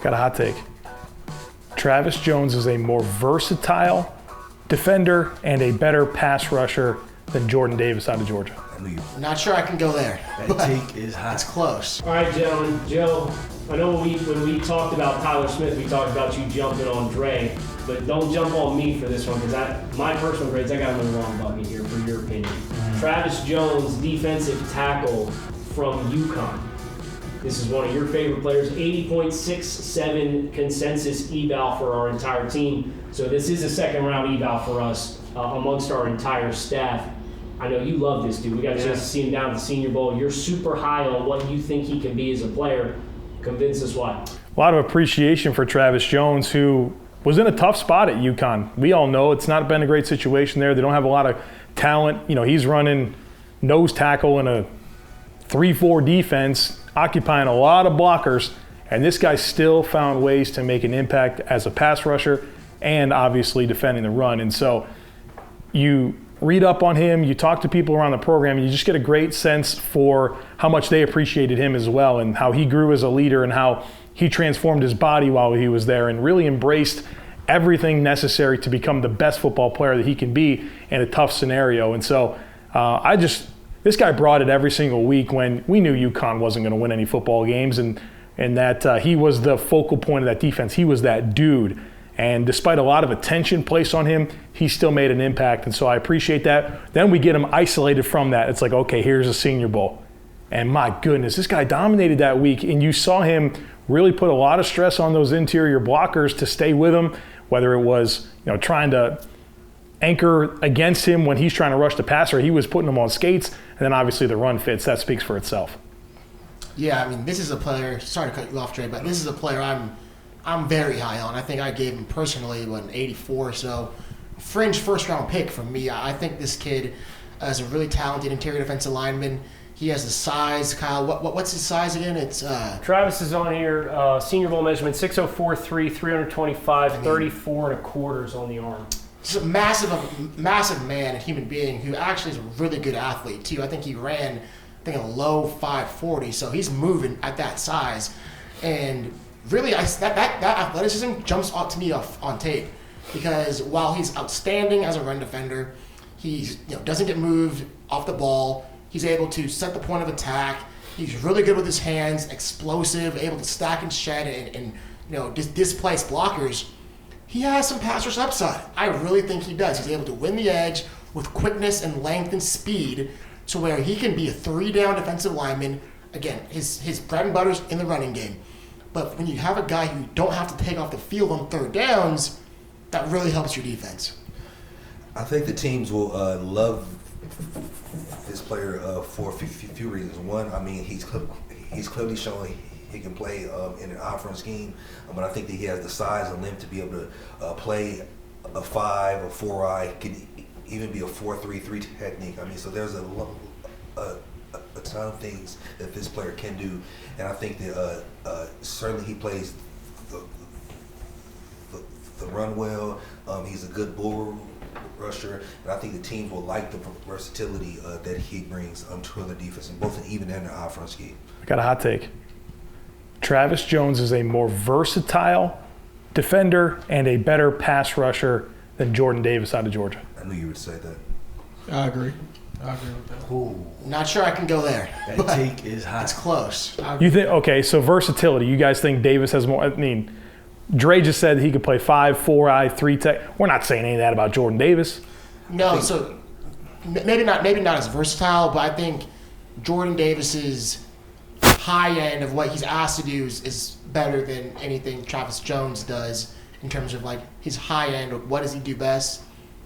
Got a hot take. Travis Jones is a more versatile defender and a better pass rusher than Jordan Davis out of Georgia. I'm not sure I can go there. That take is hot. It's close. All right, gentlemen. Joe, I know when we talked about Tyler Smith, we talked about you jumping on Dre, but don't jump on me for this one because my personal grades, I got him in the wrong bucket here for your opinion. Travis Jones, defensive tackle from UConn. This is one of your favorite players, 80.67 consensus eval for our entire team. So this is a second round eval for us amongst our entire staff. I know you love this dude. We got a chance to see him down at the Senior Bowl. You're super high on what you think he can be as a player. Convince us why. A lot of appreciation for Travis Jones, who was in a tough spot at UConn. We all know it's not been a great situation there. They don't have a lot of talent. You know, he's running nose tackle in a 3-4 defense, occupying a lot of blockers, and this guy still found ways to make an impact as a pass rusher and obviously defending the run. And so you read up on him, you talk to people around the program, and you just get a great sense for how much they appreciated him as well and how he grew as a leader and how he transformed his body while he was there and really embraced everything necessary to become the best football player that he can be in a tough scenario. And so this guy brought it every single week when we knew UConn wasn't going to win any football games and that he was the focal point of that defense. He was that dude. And despite a lot of attention placed on him, he still made an impact. And so I appreciate that. Then we get him isolated from that. It's like, okay, here's a Senior Bowl. And my goodness, this guy dominated that week. And you saw him really put a lot of stress on those interior blockers to stay with him, whether it was trying to anchor against him when he's trying to rush the passer. He was putting them on skates. And then obviously the run fits. That speaks for itself. Yeah, I mean, this is a player, sorry to cut you off, Trey, but this is a player I'm very high on. I think I gave him personally an 84, so fringe first-round pick from me. I think this kid is a really talented interior defensive lineman. He has the size. Kyle, what's his size again? It's Travis is on here. Senior Bowl measurement 6'04", 325, 34 and a quarter is on the arm. He's a massive man, a human being who actually is a really good athlete too. I think he ran a low 5.40, so he's moving at that size, and really, that athleticism jumps out to me on tape because while he's outstanding as a run defender, he doesn't get moved off the ball. He's able to set the point of attack. He's really good with his hands, explosive, able to stack and shed and displace blockers. He has some pass rush upside. I really think he does. He's able to win the edge with quickness and length and speed to where he can be a 3-down defensive lineman. Again, his bread and butter's in the running game. But when you have a guy who don't have to take off the field on third downs, that really helps your defense. I think the teams will love this player for a few reasons. One, I mean, he's clearly shown he can play in an offensive scheme, but I think that he has the size and length to be able to play a 5 or 4-eye, could even be a 4-3-3 technique. I mean, so there's a ton of things that this player can do, and I think that certainly he plays the run well. He's a good bull rusher, and I think the teams will like the versatility that he brings to the defense, and both even in the offense scheme. I got a hot take. Travis Jones is a more versatile defender and a better pass rusher than Jordan Davis out of Georgia. I knew you would say that. I agree with that. Ooh. Not sure I can go there. That take is hot. It's close. You think, okay, so versatility. You guys think Davis has more? I mean, Dre just said he could play 5, 4-eye, 3 tech. We're not saying any of that about Jordan Davis. No, so maybe not as versatile, but I think Jordan Davis's high end of what he's asked to do is better than anything Travis Jones does in terms of his high end of what does he do best.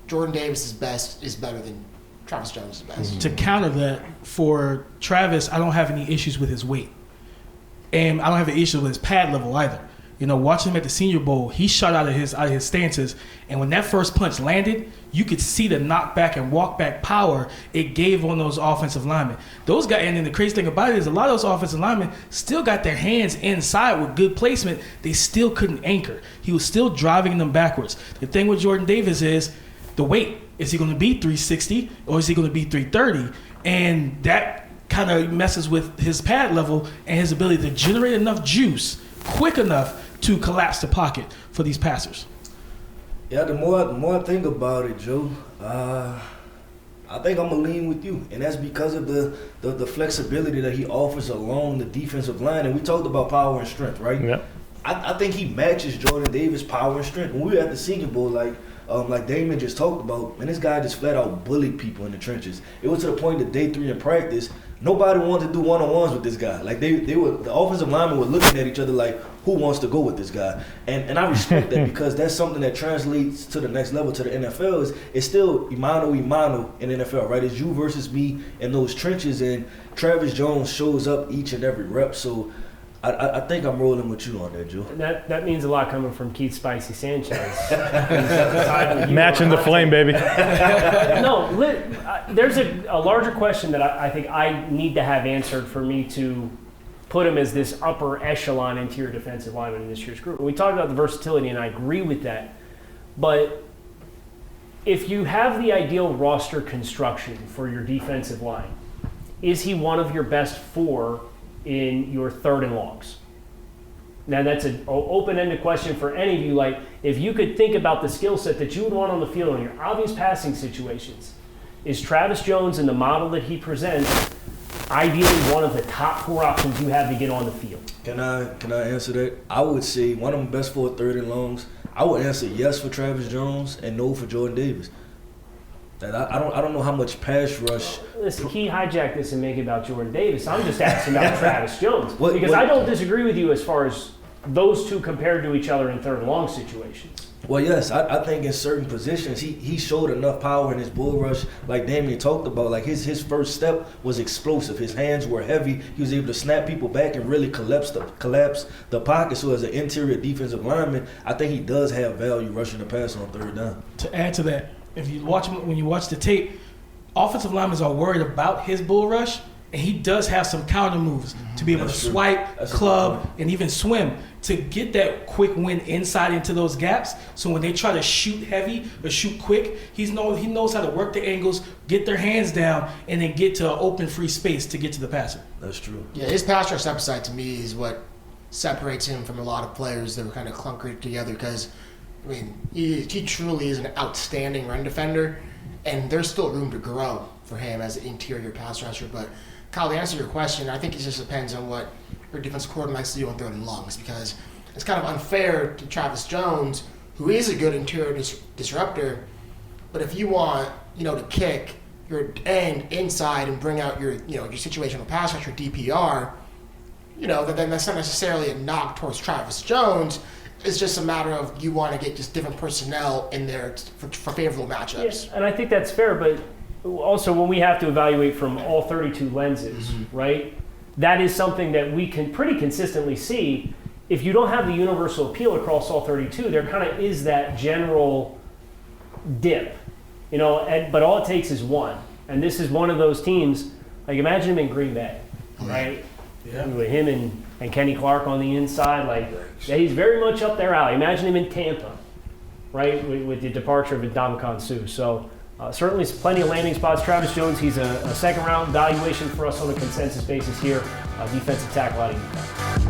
Jordan Davis's best is better than Travis Jones is best. To counter that, for Travis, I don't have any issues with his weight. And I don't have an issue with his pad level either. Watching him at the Senior Bowl, he shot out of his stances, and when that first punch landed, you could see the knockback and walkback power it gave on those offensive linemen. Those guys, and then the crazy thing about it is a lot of those offensive linemen still got their hands inside with good placement. They still couldn't anchor. He was still driving them backwards. The thing with Jordan Davis is the weight. Is he going to be 360 or is he going to be 330? And that kind of messes with his pad level and his ability to generate enough juice quick enough to collapse the pocket for these passers. Yeah, the more I think about it, Joe, I think I'm gonna lean with you, and that's because of the flexibility that he offers along the defensive line. And we talked about power and strength, right? Yeah. I think he matches Jordan Davis' power and strength. When we were at the Senior Bowl, like Damon just talked about, man, this guy just flat out bullied people in the trenches. It was to the point that day 3 in practice, nobody wanted to do one-on-ones with this guy. Like the offensive linemen were looking at each other like, who wants to go with this guy? And I respect that because that's something that translates to the next level, to the NFL. It's still imano in the NFL, right? It's you versus me in those trenches, and Travis Jones shows up each and every rep. So I think I'm rolling with you on that, Joe. That means a lot coming from Keith Spicy Sanchez. Matching the flame, baby. No, there's a larger question that I think I need to have answered for me to put him as this upper echelon interior defensive lineman in this year's group. We talked about the versatility, and I agree with that. But if you have the ideal roster construction for your defensive line, is he one of your best 4 in your 3rd and longs? Now, that's an open-ended question for any of you. Like, if you could think about the skill set that you would want on the field in your obvious passing situations, is Travis Jones in the model that he presents ideally one of the top 4 options you have to get on the field? Can I answer that? I would say one of them best 4 3rd and longs. I would answer yes for Travis Jones and no for Jordan Davis. That I don't know how much pass rush. Listen, he hijacked this and make it about Jordan Davis. I'm just asking about Travis Jones because I don't disagree with you as far as those two compared to each other in 3rd and long situations. Well, yes, I think in certain positions he showed enough power in his bull rush, like Damian talked about. Like his first step was explosive. His hands were heavy. He was able to snap people back and really collapse the pocket. So as an interior defensive lineman, I think he does have value rushing the pass on 3rd down. To add to that, if you watch him, when you watch the tape, offensive linemen are worried about his bull rush, and he does have some counter moves to be able to swipe, club, and even swim to get that quick win inside into those gaps. So when they try to shoot heavy or shoot quick, he knows how to work the angles, get their hands down, and then get to an open free space to get to the passer. That's true. Yeah, his pass rush upside to me is what separates him from a lot of players that were kind of clunkered together because, I mean, he truly is an outstanding run defender, and there's still room to grow for him as an interior pass rusher. But Kyle, to answer your question, I think it just depends on what your defensive coordinator likes to do on 3rd and longs, because it's kind of unfair to Travis Jones, who is a good interior disruptor, but if you want, to kick your end inside and bring out your situational pass rush, your DPR, then that's not necessarily a knock towards Travis Jones. It's just a matter of you want to get just different personnel in there for favorable matchups. Yes, and I think that's fair, but also when we have to evaluate from all 32 lenses, right, that is something that we can pretty consistently see. If you don't have the universal appeal across all 32, there kind of is that general dip, but all it takes is one. And this is one of those teams, like imagine him in Green Bay, right? Yeah. With him and Kenny Clark on the inside, he's very much up their alley. Imagine him in Tampa, right, with the departure of Ndamukong Suh. So certainly plenty of landing spots. Travis Jones, he's a second-round valuation for us on a consensus basis here, defensive tackle out of UConn.